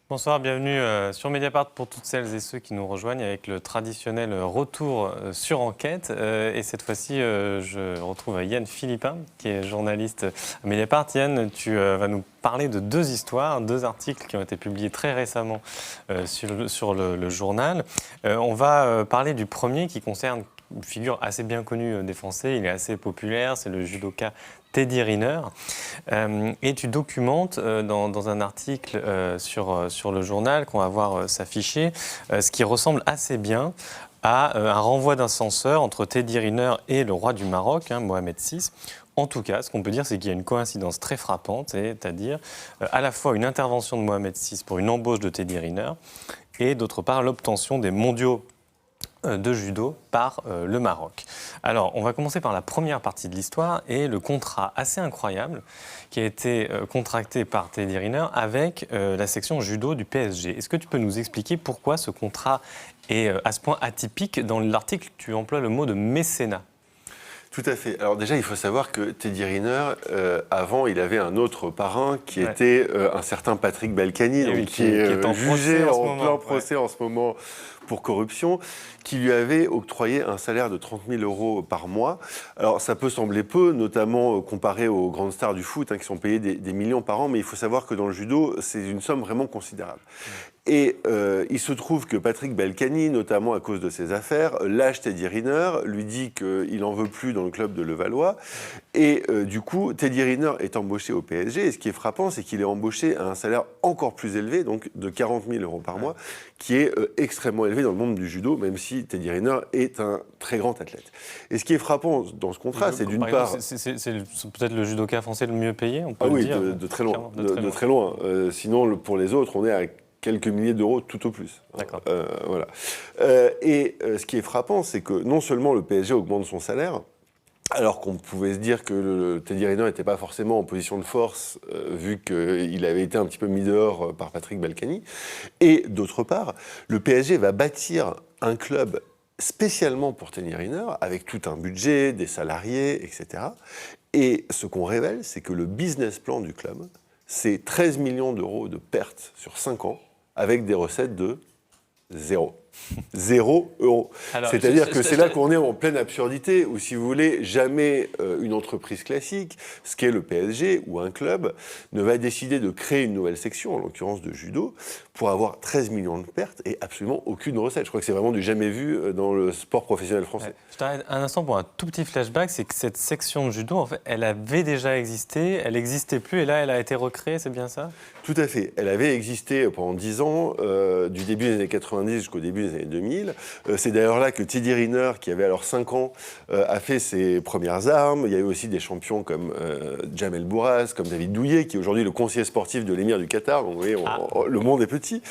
Bonsoir, bienvenue sur Mediapart pour toutes celles et ceux qui nous rejoignent avec le traditionnel retour sur enquête. Et cette fois-ci, je retrouve Yann Philippin, qui est journaliste à Mediapart. Yann, tu vas nous parler de deux histoires, deux articles qui ont été publiés très récemment sur le journal. On va parler du premier qui concerne une figure assez bien connue des Français, il est assez populaire, c'est le judoka Teddy Riner. Et tu documentes dans un article sur le journal qu'on va voir s'afficher, ce qui ressemble assez bien à un renvoi d'ascenseur entre Teddy Riner et le roi du Maroc, Mohamed VI. En tout cas, ce qu'on peut dire, c'est qu'il y a une coïncidence très frappante, c'est-à-dire à la fois une intervention de Mohamed VI pour une embauche de Teddy Riner et d'autre part l'obtention des mondiaux de judo par le Maroc. Alors, on va commencer par la première partie de l'histoire et le contrat assez incroyable qui a été contracté par Teddy Riner avec la section judo du PSG. Est-ce que tu peux nous expliquer pourquoi ce contrat est à ce point atypique? Dans l'article, tu emploies le mot de mécénat. Tout à fait. Alors déjà, il faut savoir que Teddy Riner, avant, il avait un autre parrain qui était un certain Patrick Balkany, donc, qui est jugé en plein procès en ce moment pour corruption, qui lui avait octroyé un salaire de 30 000 € par mois. Alors ça peut sembler peu, notamment comparé aux grandes stars du foot qui sont payées des millions par an, mais il faut savoir que dans le judo, c'est une somme vraiment considérable. Et il se trouve que Patrick Balkany, notamment à cause de ses affaires, lâche Teddy Riner, lui dit qu'il n'en veut plus dans le club de Levallois. Et du coup, Teddy Riner est embauché au PSG. Et ce qui est frappant, c'est qu'il est embauché à un salaire encore plus élevé, donc de 40 000 € par mois, qui est extrêmement élevé dans le monde du judo, même si Teddy Riner est un très grand athlète. Et ce qui est frappant dans ce contrat, c'est d'une part... C'est peut-être le judoka français le mieux payé, on peut le dire. De très loin. De très loin. Sinon, pour les autres, on est à quelques milliers d'euros tout au plus. D'accord. Voilà. Ce qui est frappant, c'est que non seulement le PSG augmente son salaire, alors qu'on pouvait se dire que Teddy Riner n'était pas forcément en position de force, vu qu'il avait été un petit peu mis dehors par Patrick Balkany, et d'autre part, le PSG va bâtir un club spécialement pour Teddy Riner, avec tout un budget, des salariés, etc. Et ce qu'on révèle, c'est que le business plan du club, c'est 13 millions d'euros de pertes sur 5 ans, avec des recettes de 0. 0 €. C'est-à-dire que c'est là qu'on est en pleine absurdité, où si vous voulez, jamais une entreprise classique, ce qu'est le PSG ou un club, ne va décider de créer une nouvelle section, en l'occurrence de judo, pour avoir 13 millions de pertes et absolument aucune recette. Je crois que c'est vraiment du jamais vu dans le sport professionnel français. Ouais. Je t'arrête un instant pour un tout petit flashback, c'est que cette section de judo, en fait, elle avait déjà existé, elle n'existait plus et là, elle a été recréée, c'est bien ça? Tout à fait. Elle avait existé pendant 10 ans, du début des années 90 jusqu'au début des années 2000. C'est d'ailleurs là que Teddy Riner, qui avait alors 5 ans, a fait ses premières armes. Il y a eu aussi des champions comme Jamel Bourras, comme David Douillet, qui est aujourd'hui le conseiller sportif de l'émir du Qatar. Donc vous voyez, le monde est petit.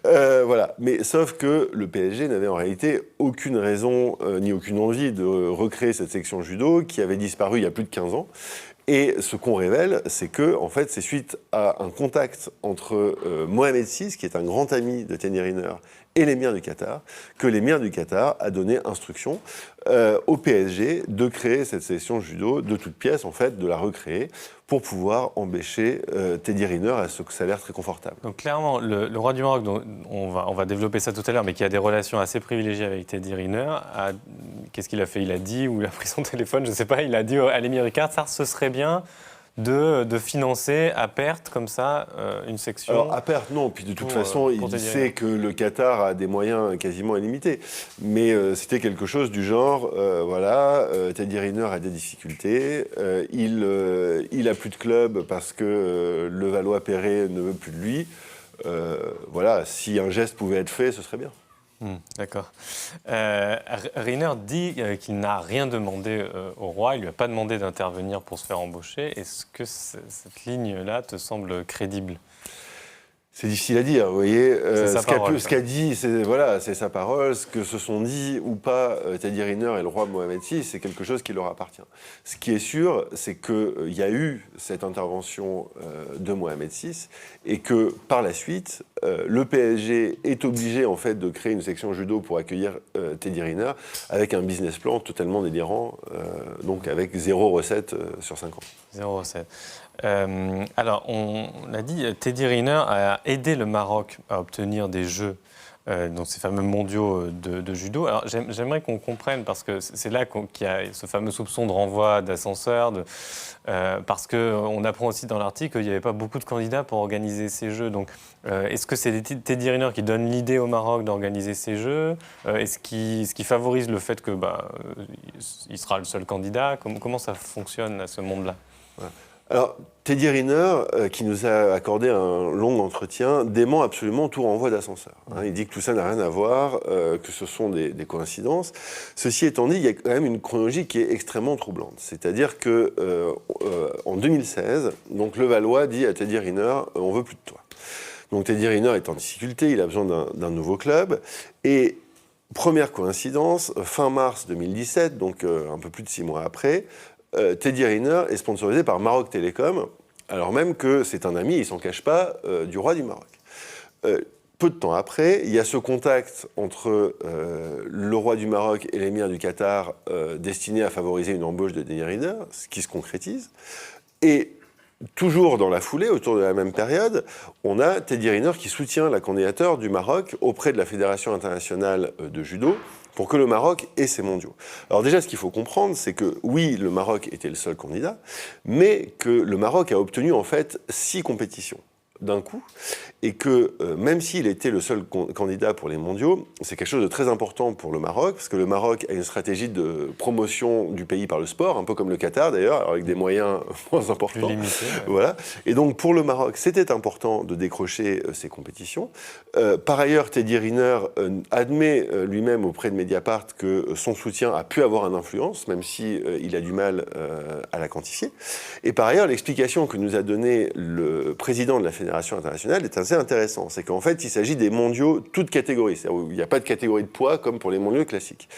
Voilà. Mais sauf que le PSG n'avait en réalité aucune raison ni aucune envie de recréer cette section judo qui avait disparu il y a plus de 15 ans. Et ce qu'on révèle, c'est que, en fait, c'est suite à un contact entre Mohamed VI, qui est un grand ami de Teddy Riner, et l'émir du Qatar, que l'émir du Qatar a donné instruction au PSG de créer cette section judo de toutes pièces, en fait, de la recréer, pour pouvoir embêcher Teddy Riner à ce salaire très confortable. Donc clairement, le roi du Maroc, dont on va développer ça tout à l'heure, mais qui a des relations assez privilégiées avec Teddy Riner, qu'est-ce qu'il a fait? Il a dit, ou il a pris son téléphone, je ne sais pas, il a dit à l'émir du Qatar, ce serait bien de financer à perte, comme ça, une section. Alors, à perte, non. Puis de toute façon, il sait que le Qatar a des moyens quasiment illimités. Mais c'était quelque chose du genre, voilà, Teddy Riner a des difficultés, il a plus de club parce que Levallois-Perret ne veut plus de lui. Voilà, si un geste pouvait être fait, ce serait bien. D'accord. Riner dit qu'il n'a rien demandé au roi, il ne lui a pas demandé d'intervenir pour se faire embaucher. Est-ce que cette ligne-là te semble crédible? C'est difficile à dire, vous voyez. Ce qu'a dit, c'est sa parole. Ce que se sont dit ou pas Teddy Riner et le roi Mohamed VI, c'est quelque chose qui leur appartient. Ce qui est sûr, c'est qu'il y a eu cette intervention de Mohamed VI et que par la suite, le PSG est obligé en fait de créer une section judo pour accueillir Teddy Riner avec un business plan totalement délirant, donc avec 0 recette sur 5 ans. 0 recette. Alors, on l'a dit, Teddy Riner a aidé le Maroc à obtenir des Jeux, donc ces fameux mondiaux de judo. Alors, j'aimerais qu'on comprenne, parce que c'est là qu'il y a ce fameux soupçon de renvoi d'ascenseur, parce qu'on apprend aussi dans l'article qu'il n'y avait pas beaucoup de candidats pour organiser ces Jeux. Donc, est-ce que c'est Teddy Riner qui donne l'idée au Maroc d'organiser ces Jeux? Est-ce qu'il favorise le fait que il sera le seul candidat? Comment ça fonctionne à ce monde-là? Voilà. Alors, Teddy Riner, qui nous a accordé un long entretien, dément absolument tout renvoi d'ascenseur. Il dit que tout ça n'a rien à voir, que ce sont des coïncidences. Ceci étant dit, il y a quand même une chronologie qui est extrêmement troublante. C'est-à-dire que en 2016, donc Levallois dit à Teddy Riner, on veut plus de toi. Donc Teddy Riner est en difficulté, il a besoin d'un nouveau club. Et première coïncidence, fin mars 2017, donc un peu plus de 6 mois après, Teddy Riner est sponsorisé par Maroc Télécom, alors même que c'est un ami, il ne s'en cache pas, du roi du Maroc. Peu de temps après, il y a ce contact entre le roi du Maroc et l'émir du Qatar destiné à favoriser une embauche de Teddy Riner, ce qui se concrétise. Et toujours dans la foulée, autour de la même période, on a Teddy Riner qui soutient la candidature du Maroc auprès de la Fédération internationale de judo pour que le Maroc ait ses mondiaux. Alors déjà, ce qu'il faut comprendre, c'est que oui, le Maroc était le seul candidat, mais que le Maroc a obtenu en fait 6 compétitions d'un coup, et que même s'il était le seul candidat pour les mondiaux, c'est quelque chose de très important pour le Maroc, parce que le Maroc a une stratégie de promotion du pays par le sport, un peu comme le Qatar d'ailleurs, avec des moyens moins importants. Plus limités, ouais. Voilà. Et donc pour le Maroc, c'était important de décrocher ces compétitions. Par ailleurs, Teddy Riner admet lui-même auprès de Mediapart que son soutien a pu avoir une influence, même si il a du mal à la quantifier. Et par ailleurs, l'explication que nous a donnée le président de la Fédération internationale est assez intéressant. C'est qu'en fait, il s'agit des mondiaux toutes catégories. C'est-à-dire où il n'y a pas de catégorie de poids comme pour les mondiaux classiques.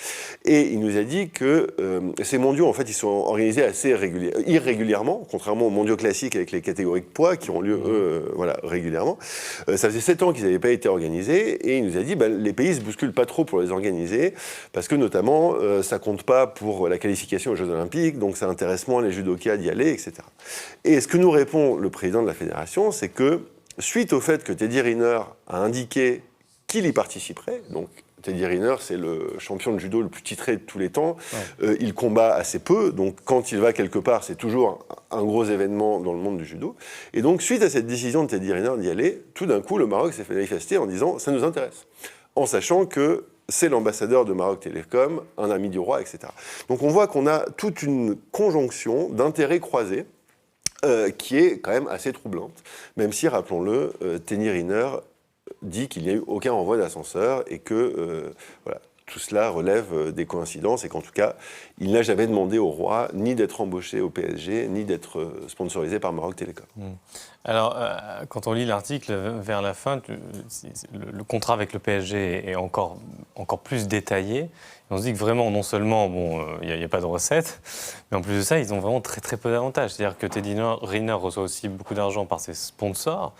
Et il nous a dit que ces mondiaux, en fait, ils sont organisés assez irrégulièrement, contrairement aux mondiaux classiques avec les catégories de poids qui ont lieu, voilà, régulièrement. Ça faisait 7 ans qu'ils n'avaient pas été organisés et il nous a dit les pays ne se bousculent pas trop pour les organiser parce que notamment, ça compte pas pour la qualification aux Jeux Olympiques, donc ça intéresse moins les judokas d'y aller, etc. Et ce que nous répond le président de la fédération, c'est que suite au fait que Teddy Riner a indiqué qu'il y participerait, donc Teddy Riner, c'est le champion de judo le plus titré de tous les temps. Ouais. Il combat assez peu, donc quand il va quelque part, c'est toujours un gros événement dans le monde du judo. Et donc, suite à cette décision de Teddy Riner d'y aller, tout d'un coup, le Maroc s'est fait manifester en disant « ça nous intéresse », en sachant que c'est l'ambassadeur de Maroc Télécom, un ami du roi, etc. Donc on voit qu'on a toute une conjonction d'intérêts croisés qui est quand même assez troublante, même si, rappelons-le, Teddy Riner dit qu'il n'y a eu aucun renvoi d'ascenseur et que voilà, tout cela relève des coïncidences et qu'en tout cas, il n'a jamais demandé au roi ni d'être embauché au PSG, ni d'être sponsorisé par Maroc Télécom. Alors, quand on lit l'article vers la fin, le contrat avec le PSG est encore plus détaillé. On se dit que vraiment, non seulement, il n'y a pas de recettes, mais en plus de ça, ils ont vraiment très très peu d'avantages. C'est-à-dire que Teddy Riner reçoit aussi beaucoup d'argent par ses sponsors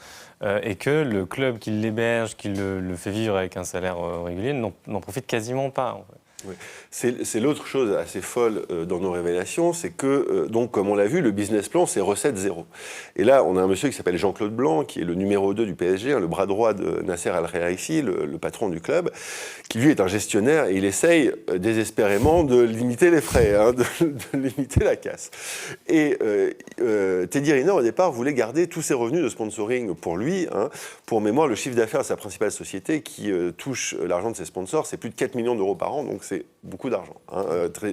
et que le club qui l'héberge, qui le fait vivre avec un salaire régulier, n'en profite quasiment pas. En fait. Oui. C'est l'autre chose assez folle dans nos révélations, c'est que, donc, comme on l'a vu, le business plan, c'est recette zéro. Et là, on a un monsieur qui s'appelle Jean-Claude Blanc, qui est le numéro 2 du PSG, le bras droit de Nasser Al-Khelaifi, le patron du club, qui lui est un gestionnaire et il essaye désespérément de limiter les frais, de limiter la casse. Et Teddy Riner, au départ, voulait garder tous ses revenus de sponsoring pour lui. Pour mémoire, le chiffre d'affaires de sa principale société qui touche l'argent de ses sponsors, c'est plus de 4 millions d'euros par an, donc c'est beaucoup d'argent.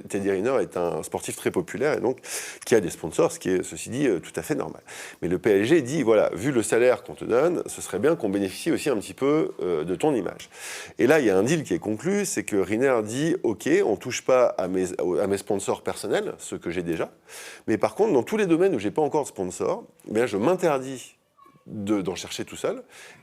Teddy Riner est un sportif très populaire et donc qui a des sponsors, ce qui est, ceci dit, tout à fait normal. Mais le PSG dit, voilà, vu le salaire qu'on te donne, ce serait bien qu'on bénéficie aussi un petit peu de ton image. Et là, il y a un deal qui est conclu, c'est que Riner dit, OK, on ne touche pas à mes sponsors personnels, ceux que j'ai déjà, mais par contre, dans tous les domaines où je n'ai pas encore de sponsor, je m'interdis d'en chercher tout seul,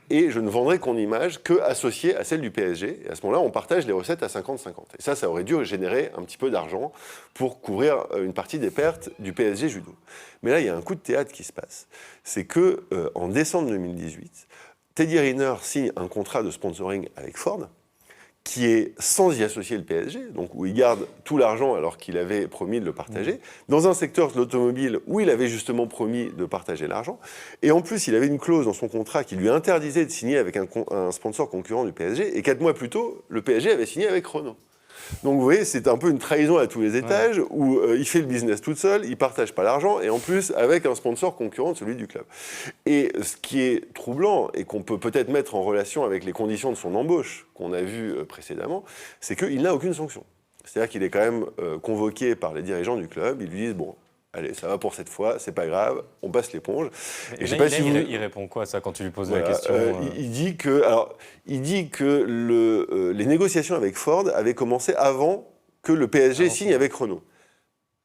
et je ne vendrai qu'on image qu'associée à celle du PSG. Et à ce moment-là, on partage les recettes à 50-50. Et ça aurait dû générer un petit peu d'argent pour couvrir une partie des pertes du PSG Judo. Mais là, il y a un coup de théâtre qui se passe. C'est que en décembre 2018, Teddy Riner signe un contrat de sponsoring avec Ford, qui est sans y associer le PSG, donc où il garde tout l'argent alors qu'il avait promis de le partager, dans un secteur de l'automobile où il avait justement promis de partager l'argent. Et en plus, il avait une clause dans son contrat qui lui interdisait de signer avec un sponsor concurrent du PSG. Et 4 mois plus tôt, le PSG avait signé avec Renault. Donc vous voyez, c'est un peu une trahison à tous les étages, où il fait le business tout seul, il ne partage pas l'argent, et en plus avec un sponsor concurrent de celui du club. Et ce qui est troublant, et qu'on peut peut-être mettre en relation avec les conditions de son embauche qu'on a vues précédemment, c'est qu'il n'a aucune sanction. C'est-à-dire qu'il est quand même convoqué par les dirigeants du club, ils lui disent « bon, allez, ça va pour cette fois, c'est pas grave, on passe l'éponge. » Il répond quoi, ça, quand tu lui poses la question Il dit que les négociations avec Ford avaient commencé avant que le PSG signe avec Renault.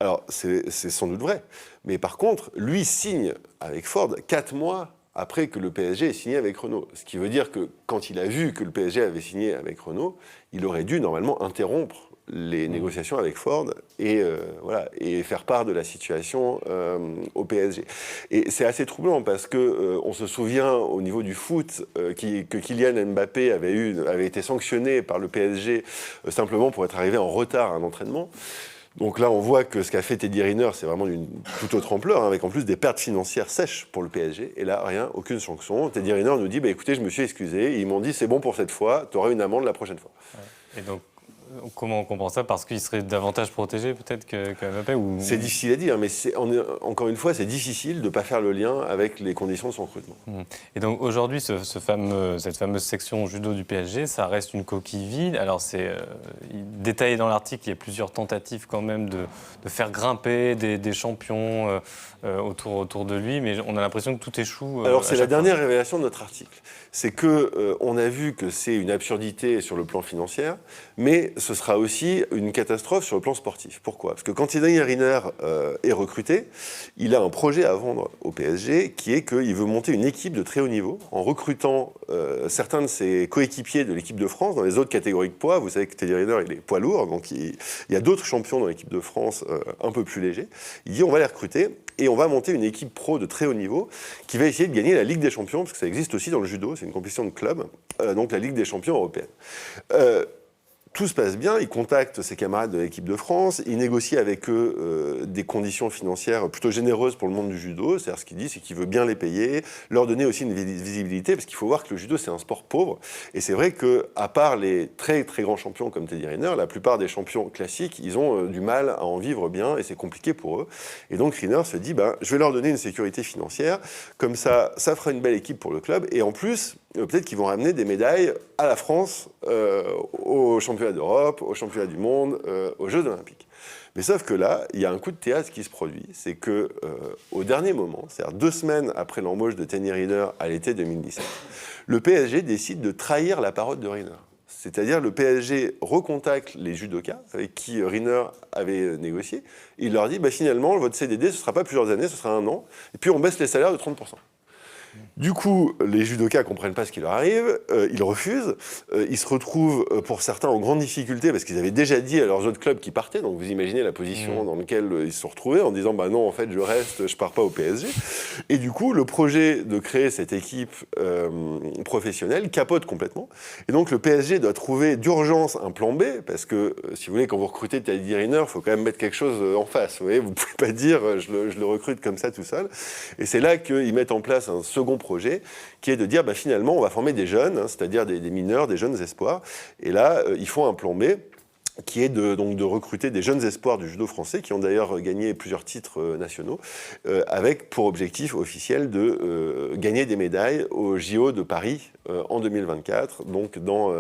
Alors, c'est sans doute vrai. Mais par contre, lui signe avec Ford 4 mois après que le PSG ait signé avec Renault. Ce qui veut dire que quand il a vu que le PSG avait signé avec Renault, il aurait dû normalement interrompre les négociations avec Ford et faire part de la situation au PSG. Et c'est assez troublant parce que on se souvient au niveau du foot que Kylian Mbappé avait été sanctionné par le PSG simplement pour être arrivé en retard à un entraînement. Donc là, on voit que ce qu'a fait Teddy Riner, c'est vraiment d'une toute autre ampleur, hein, avec en plus des pertes financières sèches pour le PSG. Et là, rien, aucune sanction. Teddy Riner nous dit, écoutez, je me suis excusé. Ils m'ont dit, c'est bon pour cette fois, tu auras une amende la prochaine fois. Ouais. Et donc, comment on comprend ça? Parce qu'il serait davantage protégé peut-être que Mbappé ou... C'est difficile à dire, mais encore une fois, c'est difficile de ne pas faire le lien avec les conditions de son recrutement. Et donc aujourd'hui, cette fameuse section judo du PSG, ça reste une coquille vide. Alors c'est détaillé dans l'article, il y a plusieurs tentatives quand même de faire grimper des champions autour de lui, mais on a l'impression que tout échoue. Alors c'est la dernière révélation de notre article. C'est qu'on a vu que c'est une absurdité sur le plan financier, mais ce sera aussi une catastrophe sur le plan sportif. Pourquoi? Parce que quand Teddy Riner est recruté, il a un projet à vendre au PSG qui est qu'il veut monter une équipe de très haut niveau en recrutant certains de ses coéquipiers de l'équipe de France dans les autres catégories de poids. Vous savez que Teddy Riner, il est poids lourd, donc il y a d'autres champions dans l'équipe de France un peu plus légers. Il dit on va les recruter et on va monter une équipe pro de très haut niveau qui va essayer de gagner la Ligue des Champions, parce que ça existe aussi dans le judo, c'est une compétition de club, donc la Ligue des Champions européenne. Tout se passe bien, il contacte ses camarades de l'équipe de France, il négocie avec eux des conditions financières plutôt généreuses pour le monde du judo. C'est-à-dire ce qu'il dit, c'est qu'il veut bien les payer, leur donner aussi une visibilité, parce qu'il faut voir que le judo, c'est un sport pauvre. Et c'est vrai qu'à part les très très grands champions comme Teddy Riner, la plupart des champions classiques, ils ont du mal à en vivre bien et c'est compliqué pour eux. Et donc Riner se dit, je vais leur donner une sécurité financière, comme ça fera une belle équipe pour le club. Et en plus, peut-être qu'ils vont ramener des médailles à la France, aux championnats d'Europe, aux championnats du monde, aux Jeux olympiques. Mais sauf que là, il y a un coup de théâtre qui se produit, c'est que au dernier moment, c'est-à-dire 2 semaines après l'embauche de Teddy Riner à l'été 2017, le PSG décide de trahir la parole de Riner. C'est-à-dire le PSG recontacte les judokas avec qui Riner avait négocié. Il leur dit, finalement, votre CDD, ce ne sera pas plusieurs années, ce sera 1 an, et puis on baisse les salaires de 30%. Du coup, les judokas ne comprennent pas ce qui leur arrive, ils refusent, ils se retrouvent pour certains en grande difficulté parce qu'ils avaient déjà dit à leurs autres clubs qu'ils partaient, donc vous imaginez la position dans laquelle ils se sont retrouvés en disant non, en fait je reste, je pars pas au PSG. Et du coup, le projet de créer cette équipe professionnelle capote complètement. Et donc le PSG doit trouver d'urgence un plan B, parce que si vous voulez, quand vous recrutez Teddy Riner, il faut quand même mettre quelque chose en face. Vous voyez, vous pouvez pas dire je le recrute comme ça tout seul. Et c'est là qu'ils mettent en place un second projet qui est de dire finalement on va former des jeunes, c'est-à-dire des mineurs, des jeunes espoirs. Et là, ils font un plan B qui est de recruter des jeunes espoirs du judo français, qui ont d'ailleurs gagné plusieurs titres nationaux, avec pour objectif officiel de gagner des médailles au JO de Paris en 2024, donc dans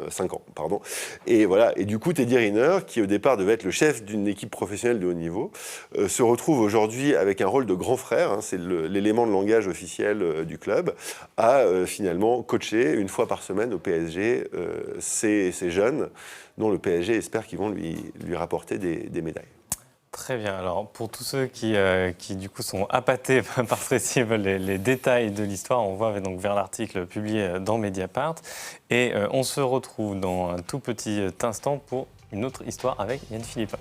5 ans. Pardon. Et voilà. Et du coup, Teddy Riner, qui au départ devait être le chef d'une équipe professionnelle de haut niveau, se retrouve aujourd'hui avec un rôle de grand frère, c'est l'élément de langage officiel du club, à finalement coacher une fois par semaine au PSG ces jeunes dont le PSG espère qu'ils vont lui rapporter des médailles. Très bien. Alors, pour tous ceux qui du coup, sont appâtés par ce récit, veulent les détails de l'histoire, on va donc vers l'article publié dans Mediapart. Et on se retrouve dans un tout petit instant pour une autre histoire avec Yann Philippin.